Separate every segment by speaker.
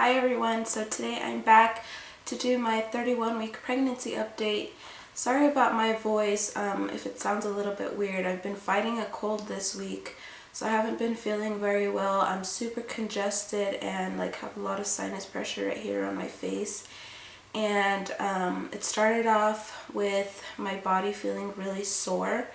Speaker 1: Hi everyone, so today I'm back to do my 31-week pregnancy update. Sorry about my voice, if it sounds a little bit weird. I've been fighting a cold this week, so I haven't been feeling very well. I'm super congested and have a lot of sinus pressure right here on my face. And it started off with my body feeling really sore,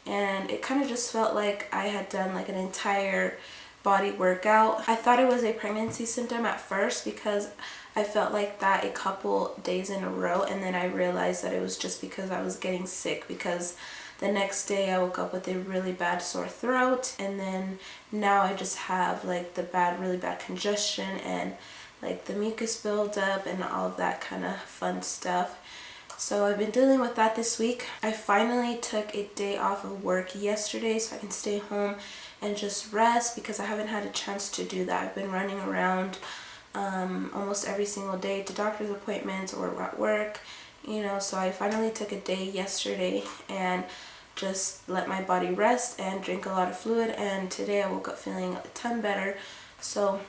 Speaker 1: and it kind of just felt like I had done an entire body workout. I thought it was a pregnancy symptom at first because I felt like that a couple days in a row, and then I realized that it was just because I was getting sick, because the next day I woke up with a really bad sore throat, and then now I just have the really bad congestion and the mucus buildup and all of that kind of fun stuff. So I've been dealing with that this week. I finally took a day off of work yesterday so I can stay home and just rest, because I haven't had a chance to do that. I've been running around almost every single day to doctor's appointments or at work, so I finally took a day yesterday and just let my body rest and drink a lot of fluid, and today I woke up feeling a ton better. So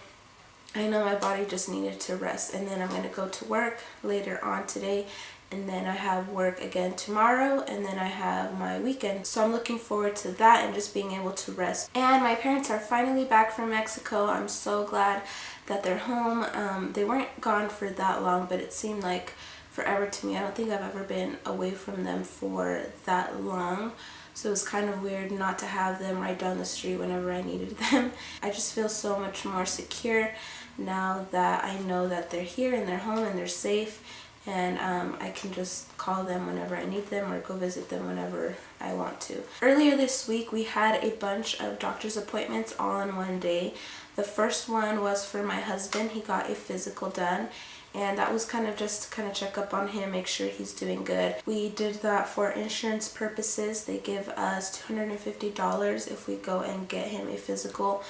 Speaker 1: I know my body just needed to rest, and then I'm going to go to work later on today, and then I have work again tomorrow, and then I have my weekend. So I'm looking forward to that and just being able to rest. And my parents are finally back from Mexico. I'm so glad that they're home. They weren't gone for that long, but it seemed like forever to me. I don't think I've ever been away from them for that long. So it was kind of weird not to have them right down the street whenever I needed them. I just feel so much more secure now that I know that they're here and they're home and they're safe, and I can just call them whenever I need them or go visit them whenever I want to. Earlier this week we had a bunch of doctor's appointments all in one day. The first one was for my husband. He got a physical done, and that was just to check up on him, make sure he's doing good. We did that for insurance purposes. They give us $250 if we go and get him a physical,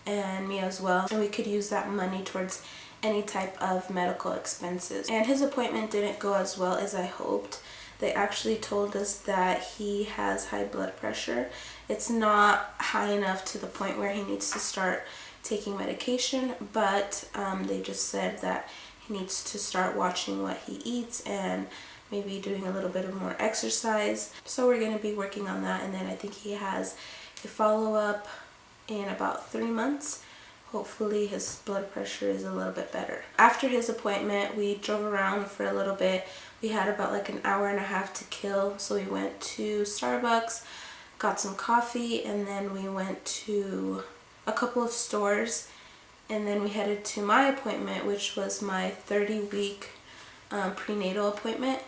Speaker 1: and me as well, and we could use that money towards any type of medical expenses. And his appointment didn't go as well as I hoped. They actually told us that he has high blood pressure. It's not high enough to the point where he needs to start taking medication, but they just said that he needs to start watching what he eats and maybe doing a little bit of more exercise. So we're going to be working on that, and then I think he has a follow-up in about 3 months. Hopefully his blood pressure is a little bit better. After his appointment, we drove around for a little bit. We had about an hour and a half to kill, so we went to Starbucks, got some coffee, and then we went to a couple of stores, and then we headed to my appointment, which was my 30-week prenatal appointment.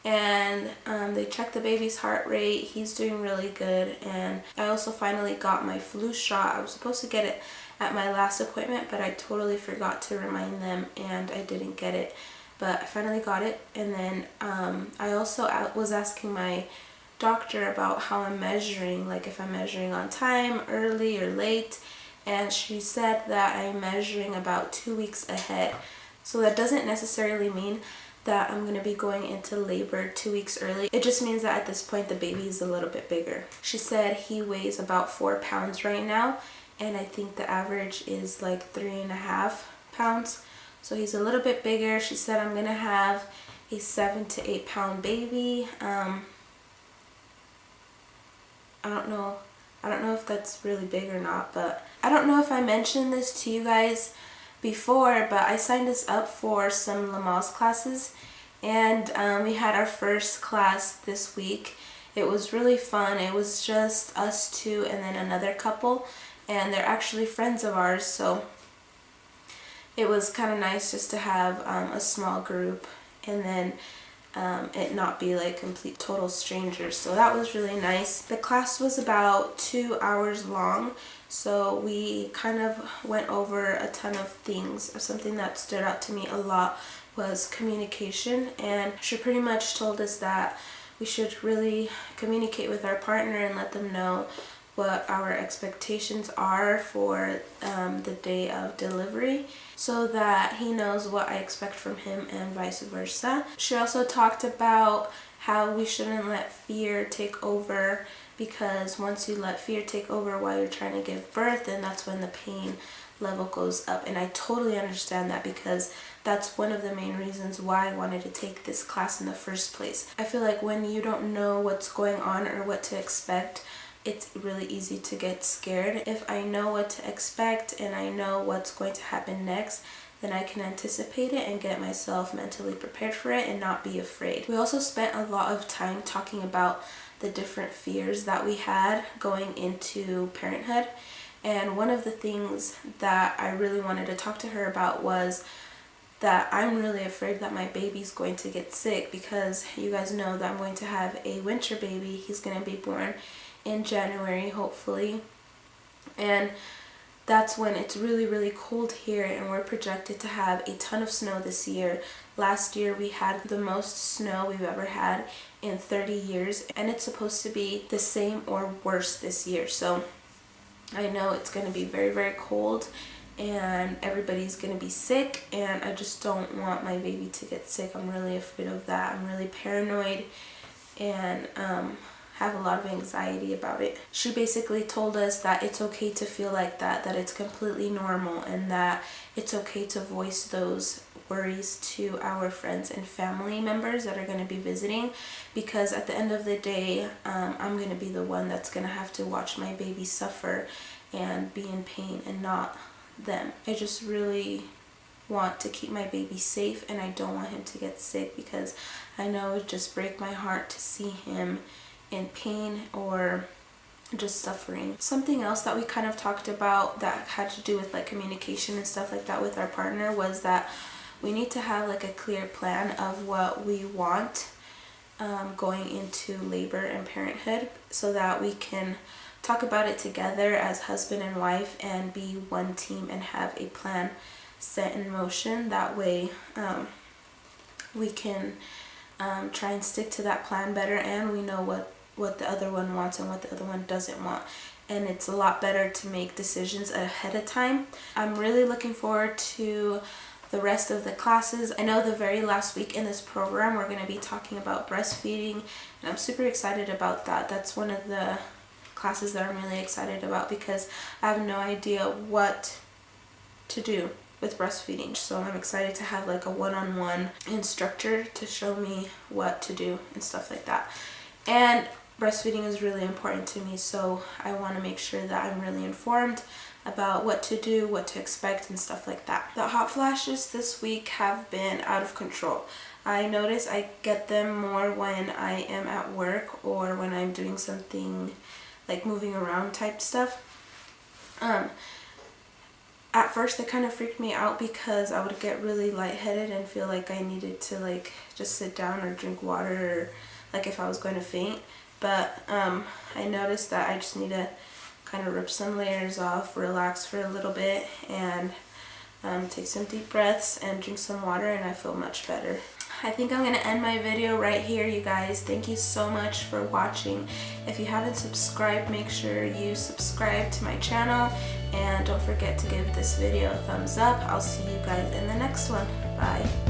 Speaker 1: And they checked the baby's heart rate. He's doing really good. And I also finally got my flu shot. I was supposed to get it at my last appointment, but I totally forgot to remind them and I didn't get it. But I finally got it. And then I also was asking my doctor about how I'm measuring, if I'm measuring on time, early or late. And she said that I'm measuring about 2 weeks ahead. So that doesn't necessarily mean that I'm going to be going into labor 2 weeks early. It just means that at this point the baby is a little bit bigger. She said he weighs about 4 pounds right now, and I think the average is 3.5 pounds. So he's a little bit bigger. She said I'm going to have a 7 to 8 pound baby. I don't know if that's really big or not, but I don't know if I mentioned this to you guys before, but I signed us up for some Lamaze classes, and we had our first class this week. It was really fun. It was just us two and then another couple, and they're actually friends of ours, so it was kind of nice just to have a small group, and then it not be complete total strangers. So that was really nice. The class was about 2 hours long, so we kind of went over a ton of things. Something that stood out to me a lot was communication, and she pretty much told us that we should really communicate with our partner and let them know what our expectations are for the day of delivery, so that he knows what I expect from him and vice versa. She also talked about how we shouldn't let fear take over, because once you let fear take over while you're trying to give birth, then that's when the pain level goes up. And I totally understand that, because that's one of the main reasons why I wanted to take this class in the first place. I feel like when you don't know what's going on or what to expect, it's really easy to get scared. If I know what to expect and I know what's going to happen next, then I can anticipate it and get myself mentally prepared for it and not be afraid. We also spent a lot of time talking about the different fears that we had going into parenthood. And one of the things that I really wanted to talk to her about was that I'm really afraid that my baby's going to get sick, because you guys know that I'm going to have a winter baby. He's going to be born in January, hopefully. And that's when it's really cold here, and we're projected to have a ton of snow this year. Last year we had the most snow we've ever had in 30 years, and it's supposed to be the same or worse this year. So I know it's going to be very cold, and everybody's going to be sick, and I just don't want my baby to get sick. I'm really afraid of that. I'm really paranoid, and have a lot of anxiety about it. She basically told us that it's okay to feel like that it's completely normal, and that it's okay to voice those worries to our friends and family members that are going to be visiting, because at the end of the day, I'm going to be the one that's going to have to watch my baby suffer and be in pain, and not them. I just really want to keep my baby safe, and I don't want him to get sick, because I know it would just break my heart to see him in pain or just suffering. Something else that we kind of talked about that had to do with like communication and stuff like that with our partner was that we need to have like a clear plan of what we want going into labor and parenthood, so that we can talk about it together as husband and wife and be one team and have a plan set in motion. That way we can try and stick to that plan better, and we know what the other one wants and what the other one doesn't want. And it's a lot better to make decisions ahead of time. I'm really looking forward to the rest of the classes. I know the very last week in this program we're going to be talking about breastfeeding, and I'm super excited about that. That's one of the classes that I'm really excited about, because I have no idea what to do with breastfeeding. So I'm excited to have like a one-on-one instructor to show me what to do and stuff like that. And breastfeeding is really important to me, so I want to make sure that I'm really informed about what to do, what to expect, and stuff like that. The hot flashes this week have been out of control. I notice I get them more when I am at work or when I'm doing something like moving around type stuff. At first it kind of freaked me out, because I would get really lightheaded and feel like I needed to like just sit down or drink water, or like if I was going to faint. But I noticed that I just need to kind of rip some layers off, relax for a little bit, and take some deep breaths and drink some water, and I feel much better. I think I'm going to end my video right here, you guys. Thank you so much for watching. If you haven't subscribed, make sure you subscribe to my channel, and don't forget to give this video a thumbs up. I'll see you guys in the next one. Bye.